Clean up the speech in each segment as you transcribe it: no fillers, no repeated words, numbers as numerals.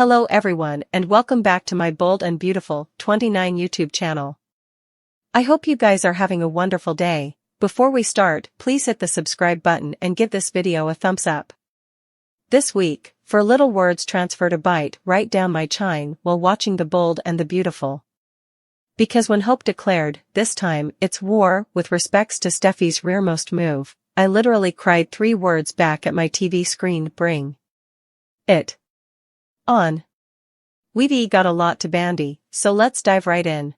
Hello everyone and welcome back to my bold and beautiful 29 YouTube channel. I hope you guys are having a wonderful day. Before we start, please hit the subscribe button and give this video a thumbs up. This week, for little words transferred a bite right down my chine while watching The Bold and the Beautiful. Because when Hope declared, this time, it's war, with respects to Steffy's rearmost move, I literally cried 3 words back at my TV screen: bring it on. We've got a lot to bandy, so let's dive right in.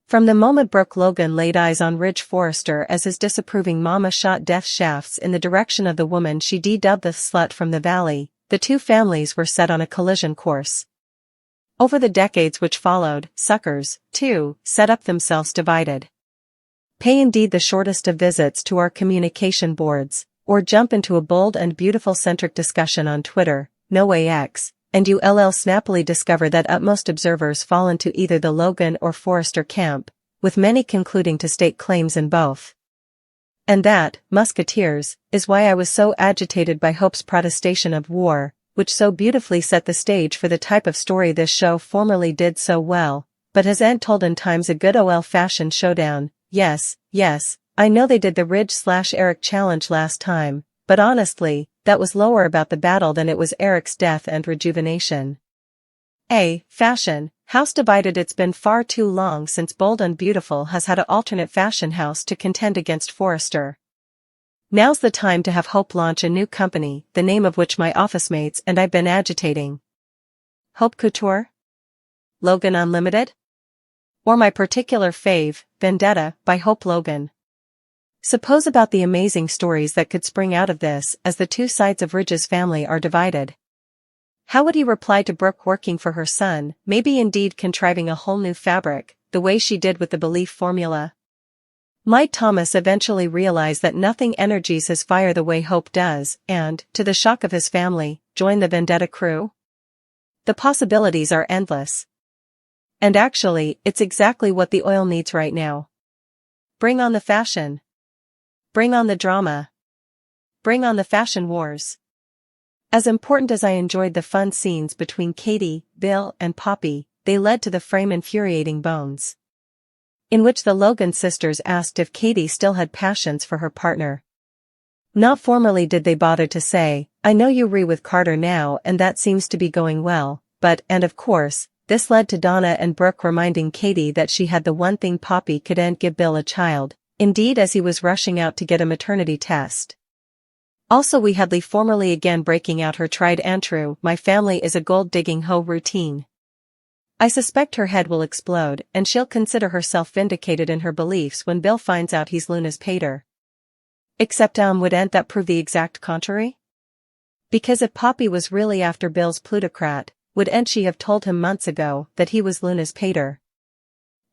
From the moment Brooke Logan laid eyes on Ridge Forrester as his disapproving mama shot death shafts in the direction of the woman she dubbed the slut from the valley, the two families were set on a collision course. Over the decades which followed, suckers, too, set up themselves divided. Pay indeed the shortest of visits to our communication boards, or jump into a bold and beautiful centric discussion on Twitter, no way X, and you'll snappily discover that utmost observers fall into either the Logan or Forrester camp, with many concluding to stake claims in both. And that, musketeers, is why I was so agitated by Hope's protestation of war, which so beautifully set the stage for the type of story this show formerly did so well, but has told in times a good old-fashioned showdown. Yes, I know they did the Ridge/Eric challenge last time, but honestly, that was lower about the battle than it was Eric's death and rejuvenation. Fashion, house divided. It's been far too long since Bold and Beautiful has had an alternate fashion house to contend against Forrester. Now's the time to have Hope launch a new company, the name of which my office mates and I've been agitating. Hope Couture? Logan Unlimited? Or my particular fave, Vendetta, by Hope Logan. Suppose about the amazing stories that could spring out of this as the two sides of Ridge's family are divided. How would he reply to Brooke working for her son, maybe indeed contriving a whole new fabric, the way she did with the belief formula? Might Thomas eventually realize that nothing energizes his fire the way Hope does, and, to the shock of his family, join the Vendetta crew? The possibilities are endless. And actually, it's exactly what the oil needs right now. Bring on the fashion. Bring on the drama. Bring on the fashion wars. As important as I enjoyed the fun scenes between Katie, Bill, and Poppy, they led to the frame infuriating bones, in which the Logan sisters asked if Katie still had passions for her partner. Not formally did they bother to say, I know you with Carter now and that seems to be going well, but, and of course, this led to Donna and Brooke reminding Katie that she had the one thing Poppy could give Bill a child, indeed as he was rushing out to get a maternity test. Also we had Lee formally again breaking out her tried and true, my family is a gold-digging hoe routine. I suspect her head will explode and she'll consider herself vindicated in her beliefs when Bill finds out he's Luna's pater. Except wouldn't that prove the exact contrary? Because if Poppy was really after Bill's plutocrat, wouldn't she have told him months ago that he was Luna's pater?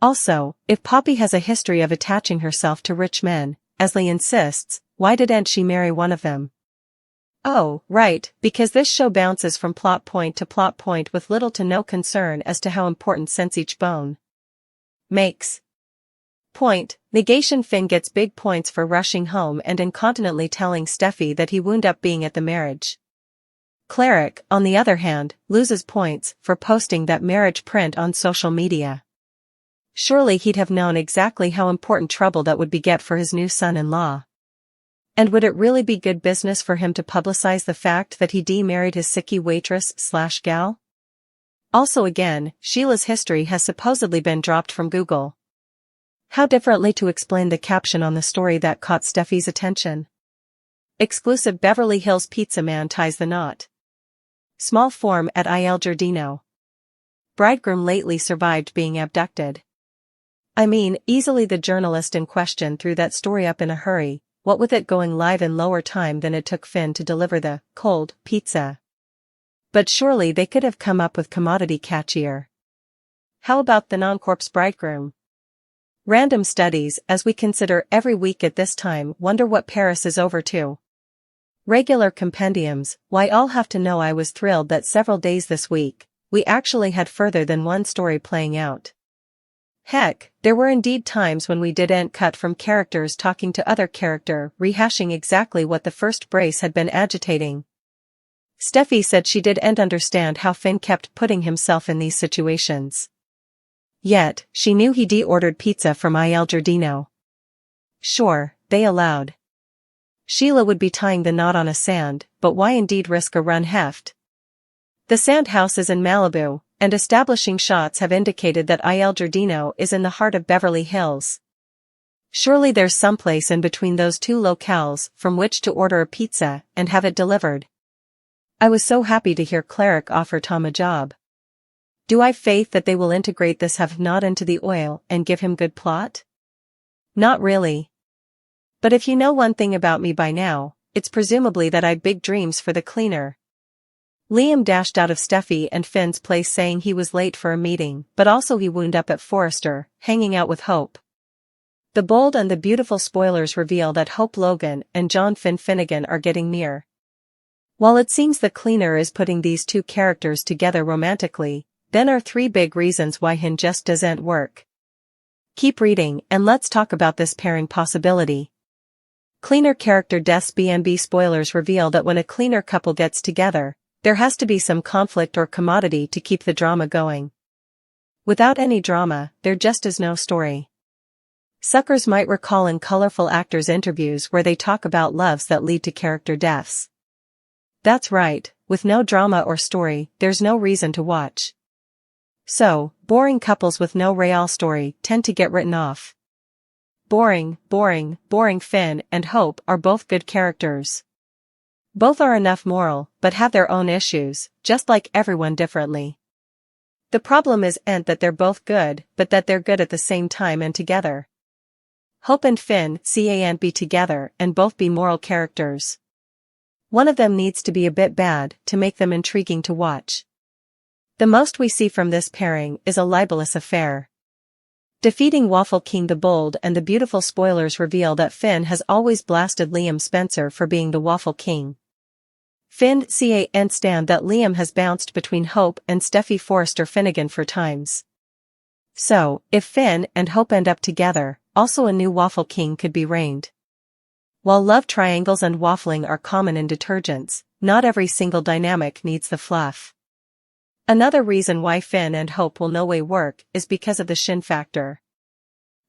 Also, if Poppy has a history of attaching herself to rich men, as Lee insists, why didn't she marry one of them? Oh, right, because this show bounces from plot point to plot point with little to no concern as to how important sense each bone makes. Point, negation. Finn gets big points for rushing home and incontinently telling Steffy that he wound up being at the marriage. Cleric, on the other hand, loses points for posting that marriage print on social media. Surely he'd have known exactly how important trouble that would beget for his new son-in-law. And would it really be good business for him to publicize the fact that he married his sicky waitress/gal? Also again, Sheila's history has supposedly been dropped from Google. How differently to explain the caption on the story that caught Steffy's attention? Exclusive: Beverly Hills Pizza Man ties the knot. Small form at Il Giardino. Bridegroom lately survived being abducted. I mean, easily the journalist in question threw that story up in a hurry, what with it going live in lower time than it took Finn to deliver the cold pizza. But surely they could have come up with commodity catchier. How about the non-corpse bridegroom? Random studies, as we consider every week at this time, wonder what Paris is over to. Regular compendiums, why I'll have to know. I was thrilled that several days this week, we actually had further than one story playing out. Heck, there were indeed times when we didn't cut from characters talking to other character, rehashing exactly what the first brace had been agitating. Steffi said she didn't understand how Finn kept putting himself in these situations. Yet, she knew he'd ordered pizza from Il Giardino. Sure, they allowed. Sheila would be tying the knot on a sand, but why indeed risk a run heft? The sand house is in Malibu, and establishing shots have indicated that Il Giardino is in the heart of Beverly Hills. Surely there's someplace in between those two locales from which to order a pizza and have it delivered. I was so happy to hear Cleric offer Tom a job. Do I've faith that they will integrate this have not into the oil and give him good plot? Not really. But if you know one thing about me by now, it's presumably that I've big dreams for the cleaner. Liam dashed out of Steffi and Finn's place saying he was late for a meeting, but also he wound up at Forrester, hanging out with Hope. The bold and the beautiful spoilers reveal that Hope Logan and John Finn Finnegan are getting near. While it seems the cleaner is putting these two characters together romantically, then are three big reasons why Hin just doesn't work. Keep reading and let's talk about this pairing possibility. Cleaner character deaths. BNB spoilers reveal that when a cleaner couple gets together, there has to be some conflict or commodity to keep the drama going. Without any drama, there just is no story. Suckers might recall in colorful actors' interviews where they talk about loves that lead to character deaths. That's right, with no drama or story, there's no reason to watch. So, boring couples with no real story tend to get written off. Boring. Finn and Hope are both good characters. Both are enough moral, but have their own issues, just like everyone differently. The problem isn't that they're both good, but that they're good at the same time and together. Hope and Finn can't be together and both be moral characters. One of them needs to be a bit bad to make them intriguing to watch. The most we see from this pairing is a libelous affair. Defeating Waffle King the Bold and the beautiful spoilers reveal that Finn has always blasted Liam Spencer for being the Waffle King. Finn can't stand that Liam has bounced between Hope and Steffi Forrester Finnegan for times. So, if Finn and Hope end up together, also a new Waffle King could be reigned. While love triangles and waffling are common in detergents, not every single dynamic needs the fluff. Another reason why Finn and Hope will no way work is because of the Shin factor.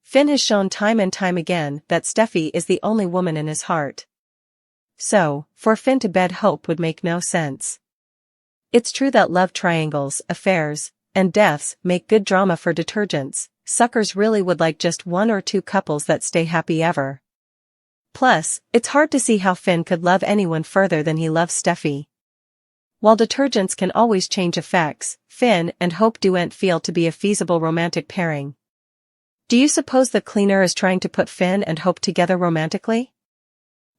Finn has shown time and time again that Steffi is the only woman in his heart. So, for Finn to bed Hope would make no sense. It's true that love triangles, affairs, and deaths make good drama for detergents. Suckers really would like just one or two couples that stay happy ever. Plus, it's hard to see how Finn could love anyone further than he loves Steffi. While detergents can always change effects, Finn and Hope don't feel to be a feasible romantic pairing. Do you suppose the cleaner is trying to put Finn and Hope together romantically?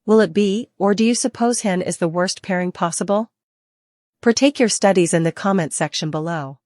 Will it be, or do you suppose Hin is the worst pairing possible? Partake your studies in the comment section below.